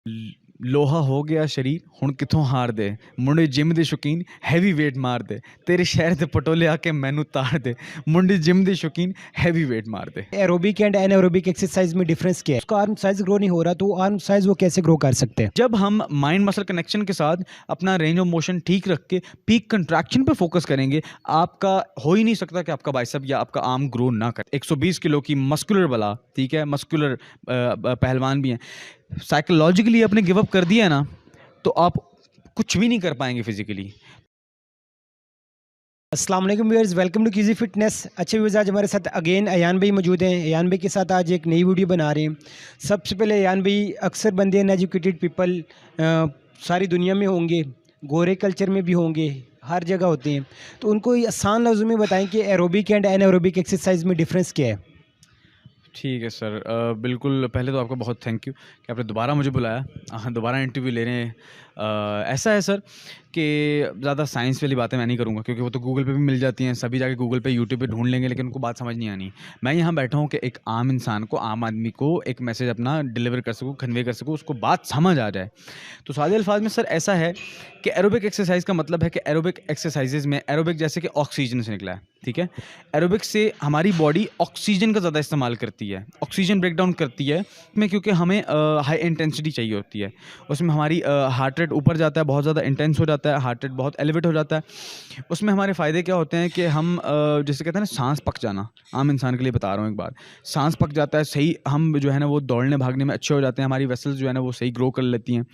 ਲੋਹਾ ਹੋ ਗਿਆ ਸ਼ਰੀਰ ਹੁਣ ਕਿੱਥੋਂ ਹਾਰ ਦੇ ਮੁੰਡੇ ਜਿਮ ਦੇ ਸ਼ੌਕੀਨ ਹੈਵੀ ਵੇਟ ਮਾਰ ਦੇ ਤੇਰੇ ਸ਼ਹਿਰ ਦੇ ਪਟੋਲੇ ਆ ਕੇ ਮੈਨੂੰ ਤਾੜ ਦੇ मुंडे जिम ਦੇ शौकीन हैवी वेट मार दे। एरोबिक एंड एनारोबिक एक्सरसाइज में डिफरेंस क्या है? उसका आर्म साइज ग्रो नहीं हो रहा तो आर्म साइज वो कैसे ग्रो कर सकते हैं? जब हम माइंड मसल कनेक्शन के साथ अपना रेंज ऑफ मोशन ठीक रख के पीक कंट्रैक्शन पे फोकस करेंगे, आपका हो ही नहीं सकता कि आपका बाइसेप या आपका आर्म ग्रो ना करे। 120 किलो की मस्कुलर वाला, ठीक है, मस्कुलर पहलवान भी हैं, साइकोलॉजिकली आपने गिव अप कर दिया है ना तो आप कुछ भी नहीं कर पाएंगे फिजिकली। अस्सलाम वालेकुम व्यूअर्स, वेलकम टू कीजी फिटनेस। अच्छे व्यूअर्स, आज हमारे साथ अगेन अयान भाई मौजूद हैं। अयान भाई के साथ आज एक नई वीडियो बना रहे हैं। सबसे पहले अयान भाई, अक्सर बंदे अनएजुकेटेड पीपल सारी दुनिया में होंगे, गोरे कल्चर में भी होंगे, हर जगह होते हैं, तो उनको ये आसान लफ्ज़ों में बताएं कि एरोबिक एंड एनारोबिक एक्सरसाइज में डिफरेंस क्या है? ठीक है सर, बिल्कुल। पहले तो आपका बहुत थैंक यू कि आपने दोबारा मुझे बुलाया, दोबारा इंटरव्यू ले रहे हैं। ऐसा है सर कि ज़्यादा साइंस वाली बातें मैं नहीं करूँगा क्योंकि वो तो गूगल पे भी मिल जाती हैं, सभी जाके गूगल पे यूट्यूब पे ढूंढ लेंगे, लेकिन उनको बात समझ नहीं आनी। मैं यहाँ बैठा हूँ कि एक आम इंसान को, आम आदमी को एक मैसेज अपना डिलीवर कर सकूँ, कन्वे कर सकूँ, उसको बात समझ आ जाए। तो सादे अल्फाज में सर ऐसा है कि एरोबिक एक्सरसाइज का मतलब है कि एरोबिक एक्सरसाइजेज में, एरोबिक जैसे कि ऑक्सीजन से निकला है, ठीक है। एरोबिक से हमारी बॉडी ऑक्सीजन का ज़्यादा इस्तेमाल करती है, ऑक्सीजन ब्रेक डाउन करती है में, क्योंकि हमें हाई इंटेंसिटी चाहिए होती है। उसमें हमारी हार्ट रेट ऊपर जाता है, बहुत ज़्यादा इंटेंस हो जाता है, हार्ट रेट बहुत एलिवेट हो जाता है। उसमें हमारे फ़ायदे क्या होते हैं कि हम जैसे कहते हैं ना, सांस पक जाना, आम इंसान के लिए बता रहा हूँ एक बात, सांस पक जाता है सही, हम जो है ना वो दौड़ने भागने में अच्छे हो जाते हैं, हमारी वेसल्स जो है ना वो सही ग्रो कर लेती हैं।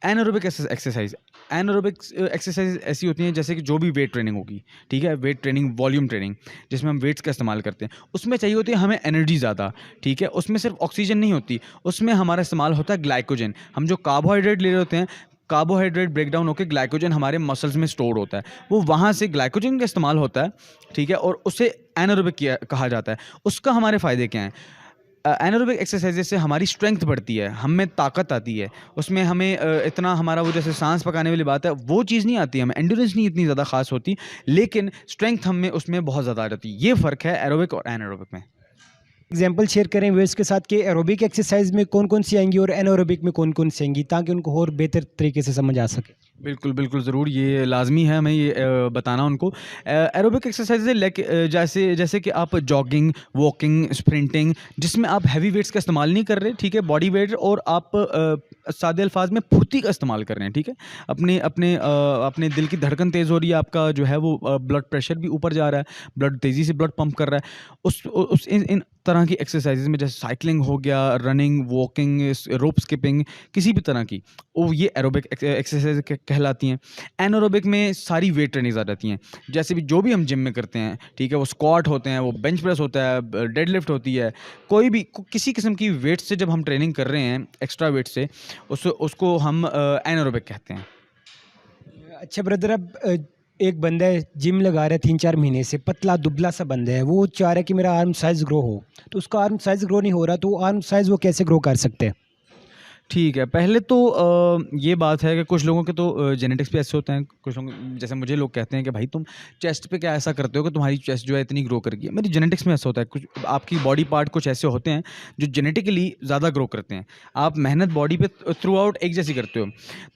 एनारोबिक एक्सरसाइज, एनारोबिक एक्सरसाइज ऐसी होती हैं जैसे कि जो भी वेट ट्रेनिंग होगी, ठीक है, वेट ट्रेनिंग, वॉल्यूम ट्रेनिंग, जिसमें हम वेट्स का इस्तेमाल करते हैं, उसमें चाहिए होती है हमें एनर्जी ज़्यादा, ठीक है। उसमें सिर्फ ऑक्सीजन नहीं होती, उसमें हमारा इस्तेमाल होता है ग्लाइकोजन। हम जो कार्बोहाइड्रेट ले रहे होते हैं, कार्बोहाइड्रेट ब्रेक डाउन होकर ग्लाइकोजन हमारे मसल्स में स्टोर होता है, वो वहाँ से ग्लाइकोजन का इस्तेमाल होता है, ठीक है, और उसे एनारोबिक कहा जाता है। उसका हमारे फ़ायदे क्या हैं? एनारोबिक एक्सरसाइजेज से हमारी स्ट्रेंथ बढ़ती है, हम में ताकत आती है, उसमें हमें इतना हमारा वो जैसे सांस पकाने वाली बात है वो चीज़ नहीं आती, हमें एंड्योरेंस नहीं इतनी ज़्यादा खास होती, लेकिन स्ट्रेंथ हम में उसमें बहुत ज़्यादा आ जाती है। ये फ़र्क है एरोबिक और एनारोबिक में। एग्जाम्पल शेयर करें व्यूअर्स के साथ कि एरोबिक एक्सरसाइज में कौन कौन सी आएंगी और एनारोबिक में कौन कौन सी आएंगी, ताकि उनको और बेहतर तरीके से समझ आ सके। बिल्कुल, बिल्कुल, ज़रूर, ये लाज़मी है हमें ये बताना उनको। एरोबिक एक्सरसाइज़ जैसे जैसे कि आप जॉगिंग, वॉकिंग, स्प्रिंटिंग, जिसमें आप हैवी वेट्स का इस्तेमाल नहीं कर रहे, ठीक है, बॉडी वेट, और आप सादे अल्फाज में फुर्ती का इस्तेमाल कर रहे हैं, ठीक है। अपने दिल की धड़कन तेज़ हो रही है, आपका जो है वो ब्लड प्रेशर भी ऊपर जा रहा है, ब्लड तेज़ी से ब्लड पंप कर रहा है। उस इन तरह की एक्सरसाइजेज में, जैसे साइकिलिंग हो गया, रनिंग, वॉकिंग, रोप स्किपिंग, किसी भी तरह की, वो ये एरोबिक एक्सरसाइज कहलाती हैं। एनारोबिक में सारी वेट ट्रेनिंग आ जाती हैं, जैसे भी जो भी हम जिम में करते हैं, ठीक है, वो स्क्वाट होते हैं, वो बेंच प्रेस होता है, डेडलिफ्ट होती है, कोई भी किसी किस्म की वेट से जब हम ट्रेनिंग कर रहे हैं, एक्स्ट्रा वेट से, उसको हम एनारोबिक कहते हैं। अच्छा ब्रदर, अब एक बंदा है जिम लगा रहा है 3-4 महीने से, पतला दुबला सा बंदा है, वो चाह रहा है कि मेरा आर्म साइज़ ग्रो हो, तो उसका आर्म साइज़ ग्रो नहीं हो रहा तो आर्म साइज़ वो कैसे ग्रो कर सकते हैं? ठीक है, पहले तो ये बात है कि कुछ लोगों के तो जेनेटिक्स भी ऐसे होते हैं, कुछ लोग जैसे मुझे लोग कहते हैं कि भाई तुम चेस्ट पे क्या ऐसा करते हो कि तुम्हारी चेस्ट जो है इतनी ग्रो कर गई है। मेरी जेनेटिक्स में ऐसा होता है, कुछ आपकी बॉडी पार्ट कुछ ऐसे होते हैं जो जेनेटिकली ज़्यादा ग्रो करते हैं, आप मेहनत बॉडी पे थ्रू आउट एक जैसी करते हो।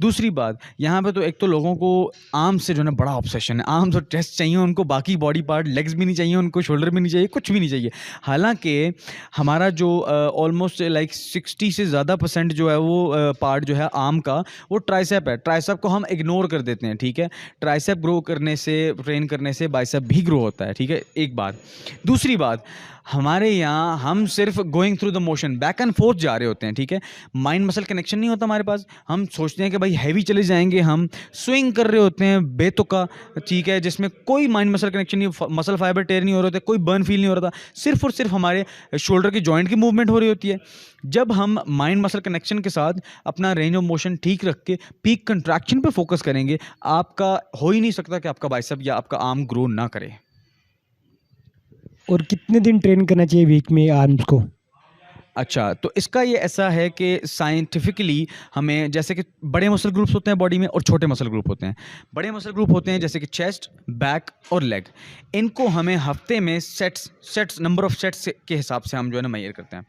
दूसरी बात, यहाँ पे तो एक तो लोगों को आर्म से जो है ना बड़ा ऑब्सेशन है, आर्म्स और चेस्ट चाहिए उनको, बाकी बॉडी पार्ट, लेग्स भी नहीं चाहिए उनको, शोल्डर भी नहीं चाहिए, कुछ भी नहीं चाहिए। हालाँकि हमारा जो ऑलमोस्ट लाइक 60 से ज़्यादा % जो है वो पार्ट जो है आर्म का, वो ट्राइसेप है। ट्राइसेप को हम इग्नोर कर देते हैं, ठीक है। ट्राइसेप ग्रो करने से, ट्रेन करने से बाइसेप भी ग्रो होता है, ठीक है, एक बात। दूसरी बात, हमारे यहाँ हम सिर्फ going through the motion, back and fourth जा रहे होते हैं, ठीक है, माइंड मसल कनेक्शन नहीं होता हमारे पास। हम सोचते हैं कि भाई हैवी चले जाएंगे, हम स्विंग कर रहे होते हैं बेतुका, ठीक है, जिसमें कोई माइंड मसल कनेक्शन नहीं, मसल फाइबर टेयर नहीं हो रहे होते, कोई बर्न फील नहीं हो रहा था, सिर्फ और सिर्फ हमारे शोल्डर की जॉइंट की मूवमेंट हो रही होती है। जब हम माइंड मसल कनेक्शन के साथ अपना रेंज ऑफ मोशन ठीक रख के पीक कंट्रैक्शन पे फोकस करेंगे, आपका हो ही नहीं सकता कि आपका बाइसेप या आपका आर्म ग्रो ना करे। और कितने दिन ट्रेन करना चाहिए वीक में आर्म्स को? अच्छा, तो इसका ये ऐसा है कि साइंटिफिकली हमें, जैसे कि बड़े मसल ग्रुप्स होते हैं बॉडी में और छोटे मसल ग्रुप होते हैं। बड़े मसल ग्रुप होते हैं जैसे कि चेस्ट, बैक और लेग। इनको हमें हफ्ते में सेट्स नंबर ऑफ सेट्स के हिसाब से हम जो है ना मेजर करते हैं।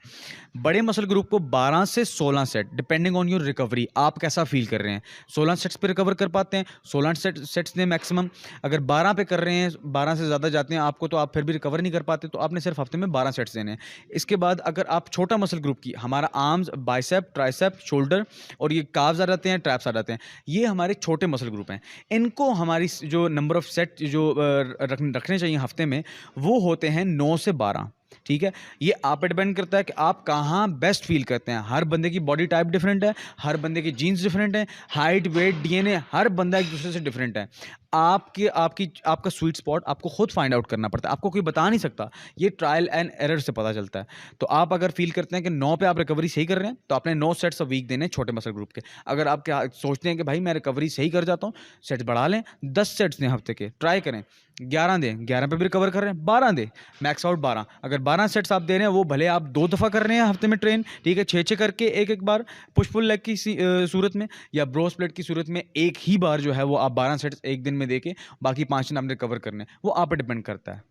बड़े मसल ग्रुप को 12 से 16 set, depending on your recovery, आप कैसा फील कर रहे हैं। 16 सेट्स पे रिकवर कर पाते हैं, 16 सेट्स दें मैक्सिमम। अगर 12 पे कर रहे हैं, 12 से ज़्यादा जाते हैं आपको, तो आप फिर भी रिकवर नहीं कर पाते, तो आपने सिर्फ हफ्ते में 12 सेट्स देने हैं। इसके बाद अगर आप छोटा मसल ग्रुप की, हमारा आर्म्स, बाइसेप, ट्राइसेप, शोल्डर और ये काव्स आ जाते हैं, ट्रैप्स आ जाते हैं, ये हमारे छोटे मसल ग्रुप हैं। इनको हमारी जो नंबर ऑफ सेट जो रखने चाहिए हफ्ते में, वो होते हैं 9 से 12। ठीक है, ये आप पे डिपेंड करता है कि आप कहाँ बेस्ट फील करते हैं। हर बंदे की बॉडी टाइप डिफरेंट है, हर बंदे की जीन्स डिफरेंट है, हाइट, वेट, डीएनए, हर बंदा एक दूसरे से डिफरेंट है। आपका स्वीट स्पॉट आपको खुद फाइंड आउट करना पड़ता है, आपको कोई बता नहीं सकता, ये ट्रायल एंड एरर से पता चलता है। तो आप अगर फील करते हैं कि 9 पे आप रिकवरी सही कर रहे हैं, तो आपने 9 सेट्स अ वीक देने छोटे मसल ग्रुप के। अगर आप क्या सोचते हैं कि भाई मैं रिकवरी सही कर जाता हूँ, सेट्स बढ़ा लें, 10 सेट्स दें हफ्ते के, ट्राई करें। 11 दें, 11 पे भी रिकवर कर रहे हैं, 12 दें, मैक्स आउट 12। अगर 12 सेट्स आप दे रहे हैं, वो भले आप 2 दफ़ा कर रहे हैं हफ्ते में ट्रेन, ठीक है, 6-6 करके एक बार पुश पुल लेग की सूरत में, या ब्रो स्प्लिट की सूरत में एक ही बार जो है वो आप 12 सेट्स एक दिन में दे के बाकी 5 दिन आपने रिकवर करने, वो आप पे डिपेंड करता है।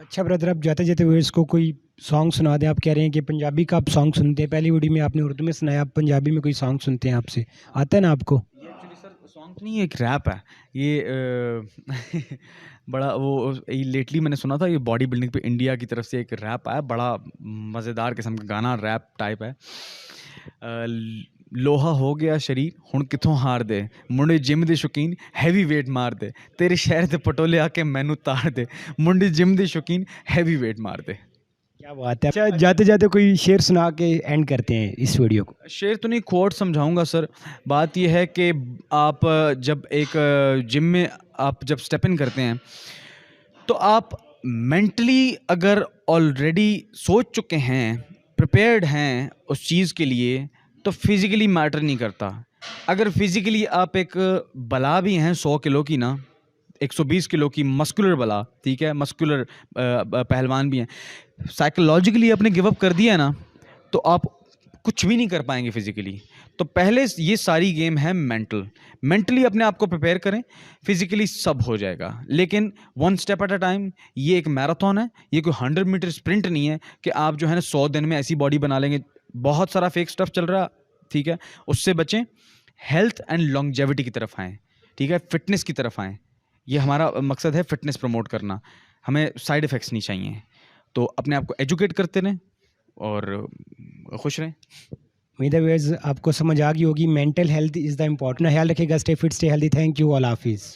अच्छा ब्रदर, आप जाते जाते व्यूअर्स को कोई सॉन्ग सुना दें। आप कह रहे हैं कि पंजाबी का आप सॉन्ग सुनते हैं, पहली वीडियो में आपने उर्दू में सुनाया, आप पंजाबी में कोई सॉन्ग सुनते हैं, आपसे आता है ना आपको? ये एक्चुअली सर सॉन्ग नहीं है, एक रैप है ये। बड़ा वो लेटली मैंने सुना था, ये बॉडी बिल्डिंग पे इंडिया की तरफ से एक रैप आया, बड़ा मज़ेदार किस्म का गाना, रैप टाइप है। लोहा हो गया शरीर हुण किथों हार दे, मुंडे जिम दे शौकीन हैवी वेट मार दे, तेरे शहर दे पटोले आके मैनू तार दे, मुंडे जिम दे शौकीन हैवी वेट मार दे। क्या बात है। अच्छा, जाते जाते कोई शेर सुना के एंड करते हैं इस वीडियो को। शेर तो नहीं, कोट समझाऊंगा सर। बात यह है कि आप जब एक जिम में आप जब स्टेप इन करते हैं, तो आप मेंटली अगर ऑलरेडी सोच चुके हैं, प्रिपेयर्ड हैं उस चीज़ के लिए, तो फिज़िकली मैटर नहीं करता। अगर फिज़िकली आप एक बला भी हैं 100 किलो की ना, 120 किलो की मस्कुलर बला, ठीक है, मस्कुलर पहलवान भी हैं, साइकोलॉजिकली आपने गिव अप कर दिया ना, तो आप कुछ भी नहीं कर पाएंगे फिजिकली। तो पहले ये सारी गेम है मेंटल। मेंटली अपने आप को प्रिपेयर करें, फिजिकली सब हो जाएगा, लेकिन one step at a time. ये एक मैराथन है, ये कोई 100 मीटर स्प्रिंट नहीं है कि आप जो है ना 100 दिन में ऐसी बॉडी बना लेंगे। बहुत सारा फेक स्टफ चल रहा, ठीक है, उससे बचें। हेल्थ एंड लॉन्गजेविटी की तरफ आएँ, ठीक है, फिटनेस की तरफ आएँ। ये हमारा मकसद है, फिटनेस प्रमोट करना, हमें साइड इफ़ेक्ट्स नहीं चाहिए। तो अपने आप को एजुकेट करते रहें और खुश रहें। उम्मीद है व्यूअर्स आपको समझ आ गई होगी। Mental health is the important. ख्याल रखिएगा, stay fit, stay healthy. Thank you, अल्लाह हाफिज़।